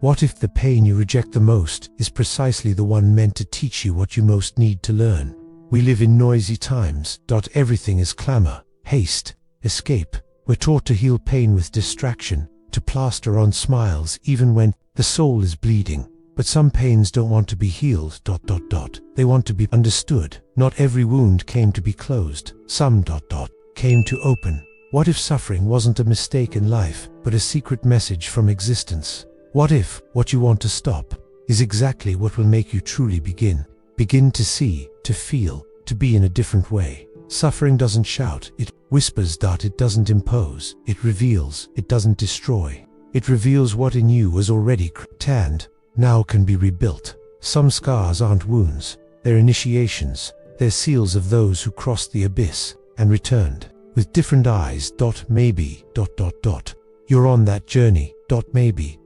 What if the pain you reject the most is precisely the one meant to teach you what you most need to learn? We live in noisy times. Everything is clamor, haste, escape. We're taught to heal pain with distraction, to plaster on smiles even when the soul is bleeding. But some pains don't want to be healed. They want to be understood. Not every wound came to be closed. Some came to open. What if suffering wasn't a mistake in life, but a secret message from existence? What if what you want to stop is exactly what will make you truly begin? Begin to see, to feel, to be in a different way. Suffering doesn't shout, it whispers. It doesn't impose, it reveals, it doesn't destroy. It reveals what in you was already tanned, now can be rebuilt. Some scars aren't wounds, they're initiations. They're seals of those who crossed the abyss and returned with different eyes. Maybe. You're on that journey. Maybe.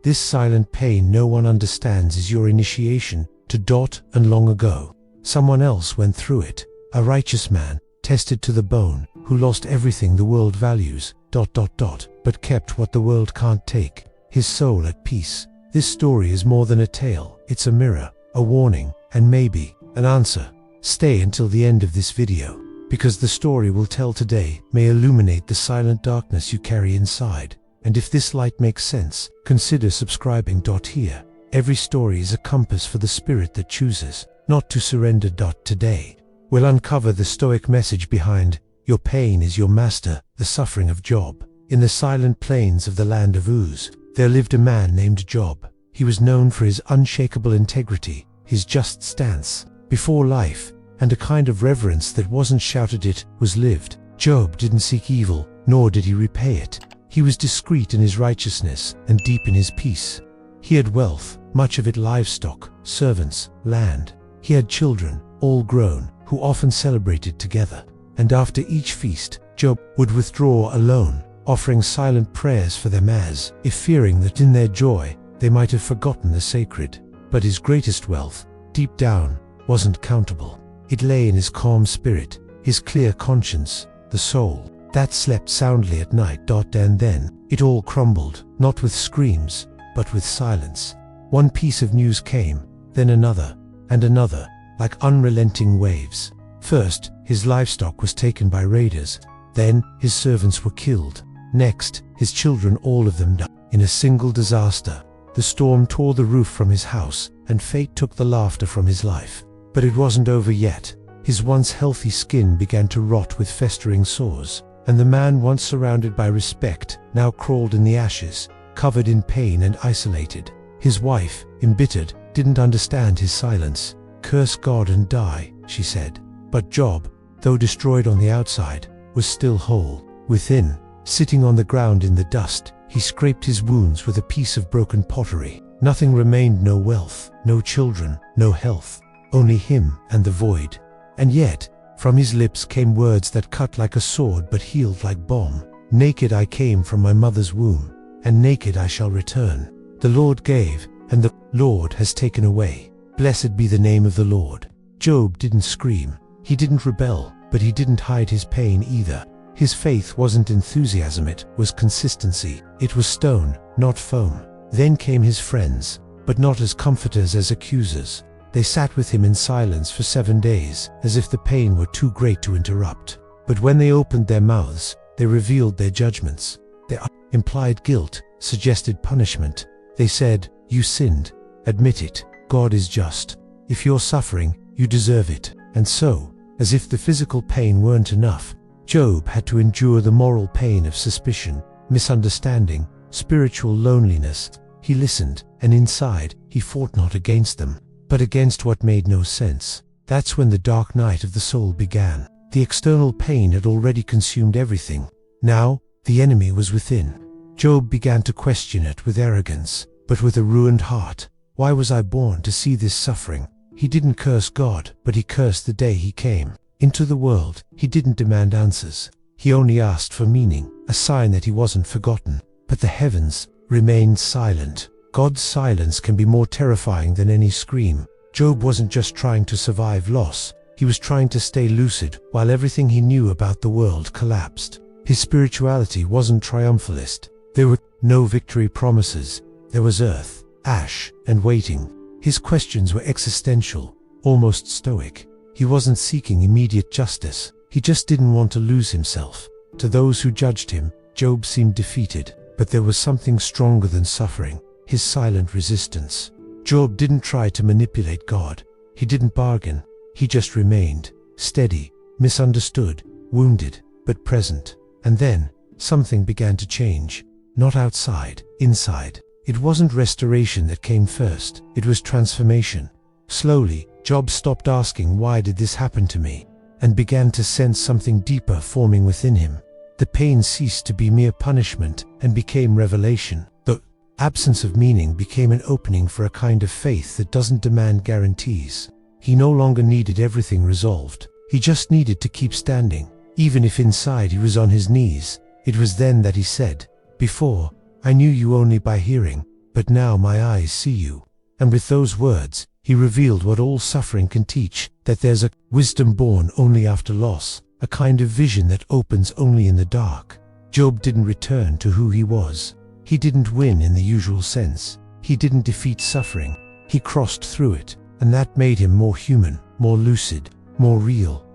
This silent pain no one understands is your initiation to and long ago. Someone else went through it. A righteous man, tested to the bone, who lost everything the world values. But kept what the world can't take. His soul at peace. This story is more than a tale. It's a mirror, a warning, and maybe an answer. Stay until the end of this video, because the story we'll tell today may illuminate the silent darkness you carry inside. And if this light makes sense, consider subscribing. Here, every story is a compass for the spirit that chooses not to surrender. Today, we'll uncover the Stoic message behind "Your pain is your master," the suffering of Job. In the silent plains of the land of Uz, there lived a man named Job. He was known for his unshakable integrity, his just stance before life, and a kind of reverence that wasn't shouted, it was lived. Job didn't seek evil, nor did he repay it. He was discreet in his righteousness and deep in his peace. He had wealth, much of it livestock, servants, land. He had children, all grown, who often celebrated together. And after each feast, Job would withdraw alone, offering silent prayers for them as if fearing that in their joy they might have forgotten the sacred. But his greatest wealth, deep down, wasn't countable. It lay in his calm spirit, his clear conscience, the soul that slept soundly at night. And then it all crumbled, not with screams, but with silence. One piece of news came, then another, and another, like unrelenting waves. First, his livestock was taken by raiders. Then, his servants were killed. Next, his children, all of them died in a single disaster. The storm tore the roof from his house, and fate took the laughter from his life. But it wasn't over yet. His once healthy skin began to rot with festering sores, and the man once surrounded by respect now crawled in the ashes, covered in pain and isolated. His wife, embittered, didn't understand his silence. "Curse God and die," she said. But Job, though destroyed on the outside, was still whole. Within, sitting on the ground in the dust, he scraped his wounds with a piece of broken pottery. Nothing remained, no wealth, no children, no health, only him and the void. And yet, from his lips came words that cut like a sword but healed like balm. "Naked I came from my mother's womb, and naked I shall return. The Lord gave, and the Lord has taken away. Blessed be the name of the Lord." Job didn't scream. He didn't rebel, but he didn't hide his pain either. His faith wasn't enthusiasm, it was consistency. It was stone, not foam. Then came his friends, but not as comforters as accusers. They sat with him in silence for 7 days, as if the pain were too great to interrupt. But when they opened their mouths, they revealed their judgments. Their implied guilt, suggested punishment. They said, "You sinned. Admit it. God is just. If you're suffering, you deserve it." And so, as if the physical pain weren't enough, Job had to endure the moral pain of suspicion, misunderstanding, spiritual loneliness. He listened, and inside, he fought not against them, but against what made no sense. That's when the dark night of the soul began. The external pain had already consumed everything. Now, the enemy was within. Job began to question it with arrogance, but with a ruined heart. Why was I born to see this suffering? He didn't curse God, but he cursed the day he came into the world. He didn't demand answers. He only asked for meaning, a sign that he wasn't forgotten. But the heavens remained silent. God's silence can be more terrifying than any scream. Job wasn't just trying to survive loss. He was trying to stay lucid while everything he knew about the world collapsed. His spirituality wasn't triumphalist. There were no victory promises. There was earth, ash, and waiting. His questions were existential, almost stoic. He wasn't seeking immediate justice. He just didn't want to lose himself. To those who judged him, Job seemed defeated, but there was something stronger than suffering, his silent resistance. Job didn't try to manipulate God. He didn't bargain. He just remained, steady, misunderstood, wounded, but present. And then, something began to change. Not outside, inside. It wasn't restoration that came first, it was transformation. Slowly, Job stopped asking, "Why did this happen to me?" and began to sense something deeper forming within him. The pain ceased to be mere punishment and became revelation. The absence of meaning became an opening for a kind of faith that doesn't demand guarantees. He no longer needed everything resolved. He just needed to keep standing, even if inside he was on his knees. It was then that he said, "Before, I knew you only by hearing, but now my eyes see you." And with those words, he revealed what all suffering can teach, that there's a wisdom born only after loss, a kind of vision that opens only in the dark. Job didn't return to who he was. He didn't win in the usual sense. He didn't defeat suffering. He crossed through it, and that made him more human, more lucid, more real.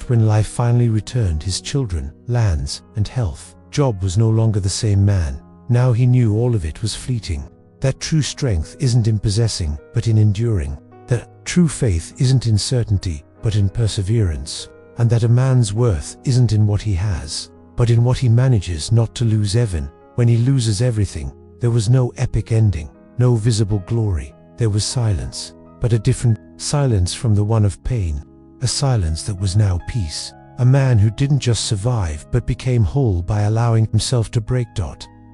When life finally returned his children, lands, and health, Job was no longer the same man. Now he knew all of it was fleeting. That true strength isn't in possessing, but in enduring. That true faith isn't in certainty, but in perseverance. And that a man's worth isn't in what he has, but in what he manages not to lose even. When he loses everything, there was no epic ending, no visible glory. There was silence, but a different silence from the one of pain. A silence that was now peace. A man who didn't just survive, but became whole by allowing himself to break.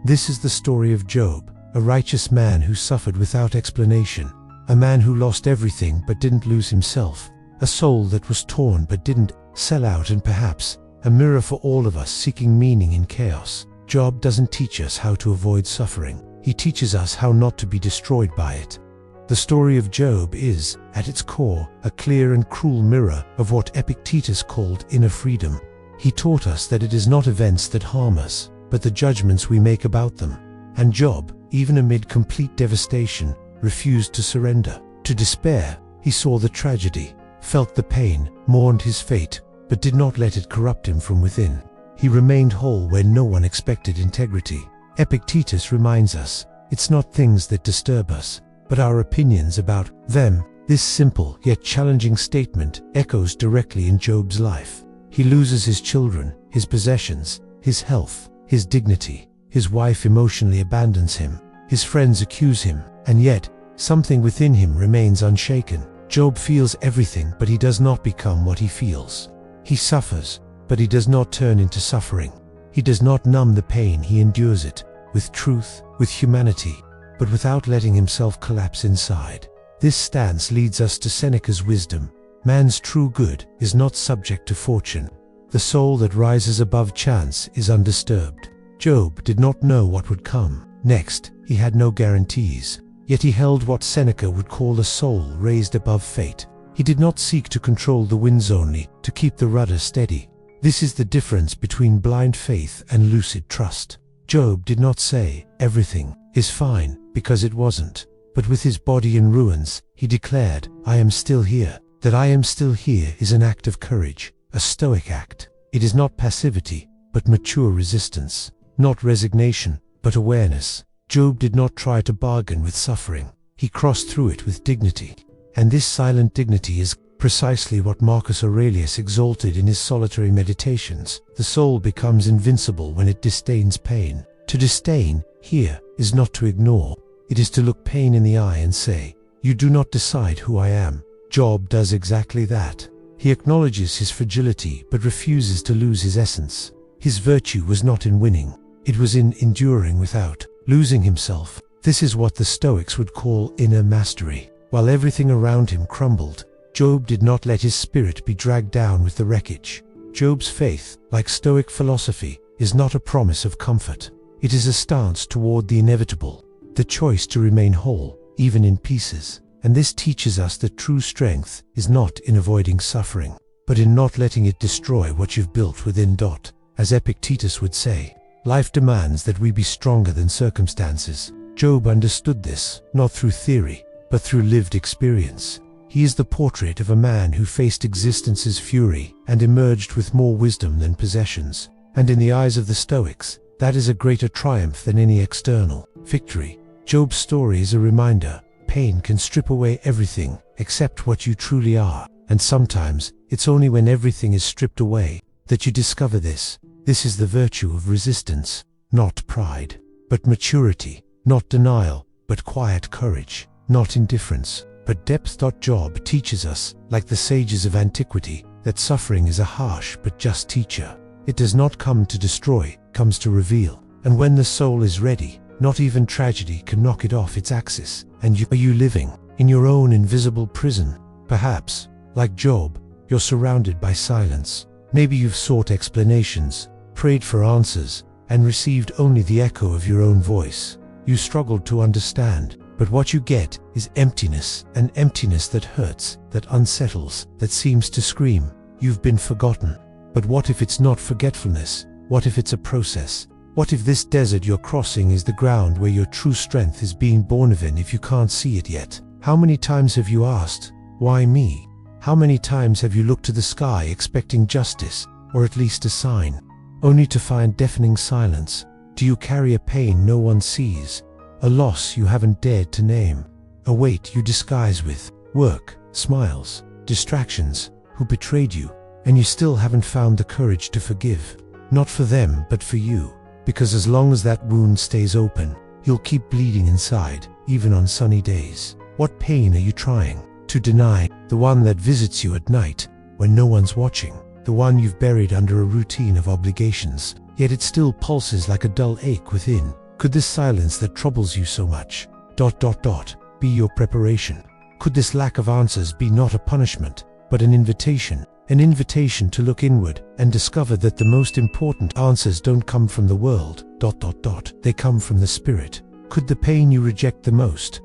This is the story of Job, a righteous man who suffered without explanation. A man who lost everything but didn't lose himself. A soul that was torn but didn't sell out, and perhaps a mirror for all of us seeking meaning in chaos. Job doesn't teach us how to avoid suffering. He teaches us how not to be destroyed by it. The story of Job is, at its core, a clear and cruel mirror of what Epictetus called inner freedom. He taught us that it is not events that harm us, but the judgments we make about them. And Job, even amid complete devastation, refused to surrender. To despair, he saw the tragedy, felt the pain, mourned his fate, but did not let it corrupt him from within. He remained whole where no one expected integrity. Epictetus reminds us, it's not things that disturb us, but our opinions about them. This simple yet challenging statement echoes directly in Job's life. He loses his children, his possessions, his health, his dignity. His wife emotionally abandons him. His friends accuse him, and yet, something within him remains unshaken. Job feels everything, but he does not become what he feels. He suffers, but he does not turn into suffering. He does not numb the pain, he endures it, with truth, with humanity, but without letting himself collapse inside. This stance leads us to Seneca's wisdom. Man's true good is not subject to fortune. The soul that rises above chance is undisturbed. Job did not know what would come next. He had no guarantees. Yet he held what Seneca would call a soul raised above fate. He did not seek to control the winds only, to keep the rudder steady. This is the difference between blind faith and lucid trust. Job did not say, "Everything is fine," because it wasn't. But with his body in ruins, he declared, "I am still here." That I am still here is an act of courage, a stoic act. It is not passivity, but mature resistance. Not resignation, but awareness. Job did not try to bargain with suffering. He crossed through it with dignity. And this silent dignity is precisely what Marcus Aurelius exalted in his solitary meditations. The soul becomes invincible when it disdains pain. To disdain, here, is not to ignore. It is to look pain in the eye and say, "You do not decide who I am." Job does exactly that. He acknowledges his fragility but refuses to lose his essence. His virtue was not in winning. It was in enduring without losing himself. This is what the Stoics would call inner mastery. While everything around him crumbled, Job did not let his spirit be dragged down with the wreckage. Job's faith, like Stoic philosophy, is not a promise of comfort. It is a stance toward the inevitable, the choice to remain whole, even in pieces. And this teaches us that true strength is not in avoiding suffering, but in not letting it destroy what you've built within. As Epictetus would say, life demands that we be stronger than circumstances. Job understood this, not through theory, but through lived experience. He is the portrait of a man who faced existence's fury and emerged with more wisdom than possessions. And in the eyes of the Stoics, that is a greater triumph than any external victory. Job's story is a reminder: pain can strip away everything except what you truly are. And sometimes, it's only when everything is stripped away that you discover this. This is the virtue of resistance, not pride, but maturity, not denial, but quiet courage, not indifference, but depth. Job teaches us, like the sages of antiquity, that suffering is a harsh but just teacher. It does not come to destroy, comes to reveal. And when the soul is ready, not even tragedy can knock it off its axis. And are you living in your own invisible prison? Perhaps, like Job, you're surrounded by silence. Maybe you've sought explanations, prayed for answers, and received only the echo of your own voice. You struggled to understand, but what you get is emptiness, an emptiness that hurts, that unsettles, that seems to scream, "You've been forgotten." But what if it's not forgetfulness? What if it's a process? What if this desert you're crossing is the ground where your true strength is being born of, if you can't see it yet? How many times have you asked, "Why me?" How many times have you looked to the sky expecting justice, or at least a sign, only to find deafening silence? Do you carry a pain no one sees, a loss you haven't dared to name, a weight you disguise with work, smiles, distractions, who betrayed you, and you still haven't found the courage to forgive? Not for them, but for you, because as long as that wound stays open, you'll keep bleeding inside, even on sunny days. What pain are you trying to deny? The one that visits you at night, when no one's watching, the one you've buried under a routine of obligations, yet it still pulses like a dull ache within. Could this silence that troubles you so much, be your preparation? Could this lack of answers be not a punishment, but an invitation to look inward and discover that the most important answers don't come from the world, they come from the spirit? Could the pain you reject the most,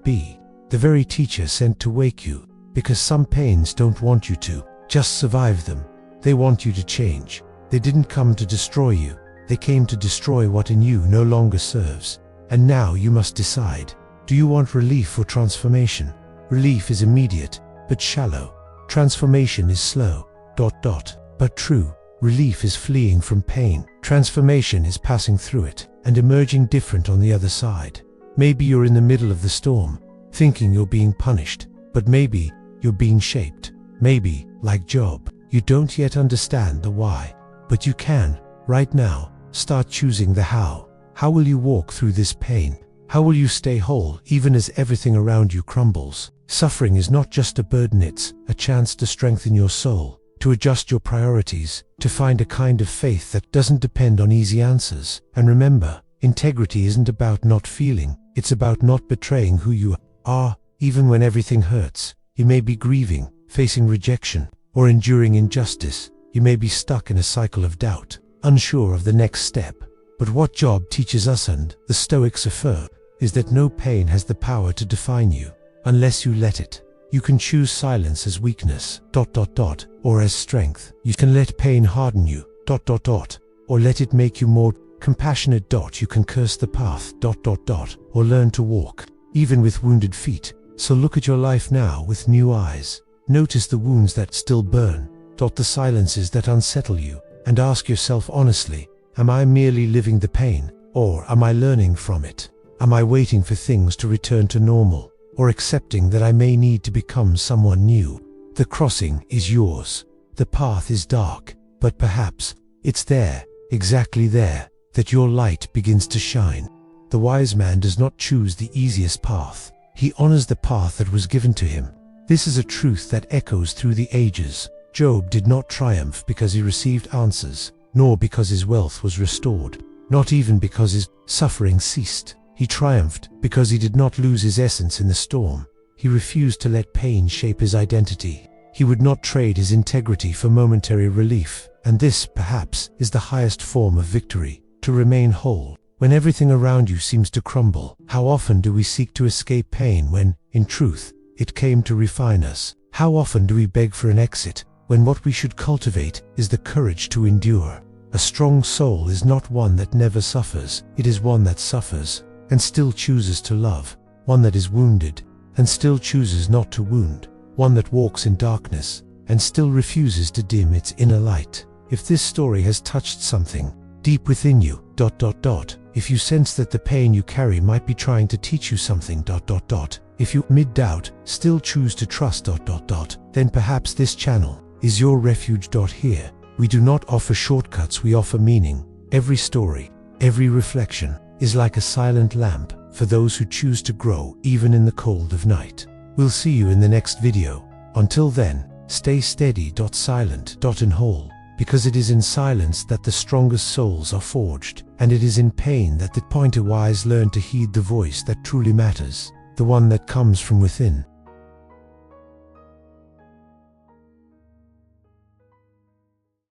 be the very teacher sent to wake you? Because some pains don't want you to just survive them. They want you to change. They didn't come to destroy you. They came to destroy what in you no longer serves. And now you must decide. Do you want relief or transformation? Relief is immediate, but shallow. Transformation is slow, but true. Relief is fleeing from pain. Transformation is passing through it and emerging different on the other side. Maybe you're in the middle of the storm, thinking you're being punished, but maybe you're being shaped. Maybe, like Job, you don't yet understand the why, but you can, right now, start choosing the how. How will you walk through this pain? How will you stay whole even as everything around you crumbles? Suffering is not just a burden, it's a chance to strengthen your soul, to adjust your priorities, to find a kind of faith that doesn't depend on easy answers. And remember, integrity isn't about not feeling, it's about not betraying who you are, even when everything hurts. You may be grieving, facing rejection, or enduring injustice. You may be stuck in a cycle of doubt, unsure of the next step. But what Job teaches us, and the Stoics affirm, is that no pain has the power to define you, unless you let it. You can choose silence as weakness, or as strength. You can let pain harden you, or let it make you more compassionate. You can curse the path, or learn to walk, even with wounded feet. So look at your life now with new eyes. Notice the wounds that still burn, the silences that unsettle you, and ask yourself honestly, am I merely living the pain, or am I learning from it? Am I waiting for things to return to normal, or accepting that I may need to become someone new? The crossing is yours. The path is dark, but perhaps it's there, exactly there, that your light begins to shine. The wise man does not choose the easiest path. He honors the path that was given to him. This is a truth that echoes through the ages. Job did not triumph because he received answers, nor because his wealth was restored, not even because his suffering ceased. He triumphed because he did not lose his essence in the storm. He refused to let pain shape his identity. He would not trade his integrity for momentary relief. And this, perhaps, is the highest form of victory, to remain whole when everything around you seems to crumble. How often do we seek to escape pain when, in truth, it came to refine us? How often do we beg for an exit, when what we should cultivate is the courage to endure? A strong soul is not one that never suffers, it is one that suffers and still chooses to love, one that is wounded and still chooses not to wound, one that walks in darkness and still refuses to dim its inner light. If this story has touched something deep within you, if you sense that the pain you carry might be trying to teach you something, if you, mid-doubt, still choose to trust, then perhaps this channel is your refuge. Here, we do not offer shortcuts, we offer meaning. Every story, every reflection is like a silent lamp for those who choose to grow even in the cold of night. We'll see you in the next video. Until then, stay steady, silent, and whole, because it is in silence that the strongest souls are forged, and it is in pain that the pointer wise learn to heed the voice that truly matters, the one that comes from within.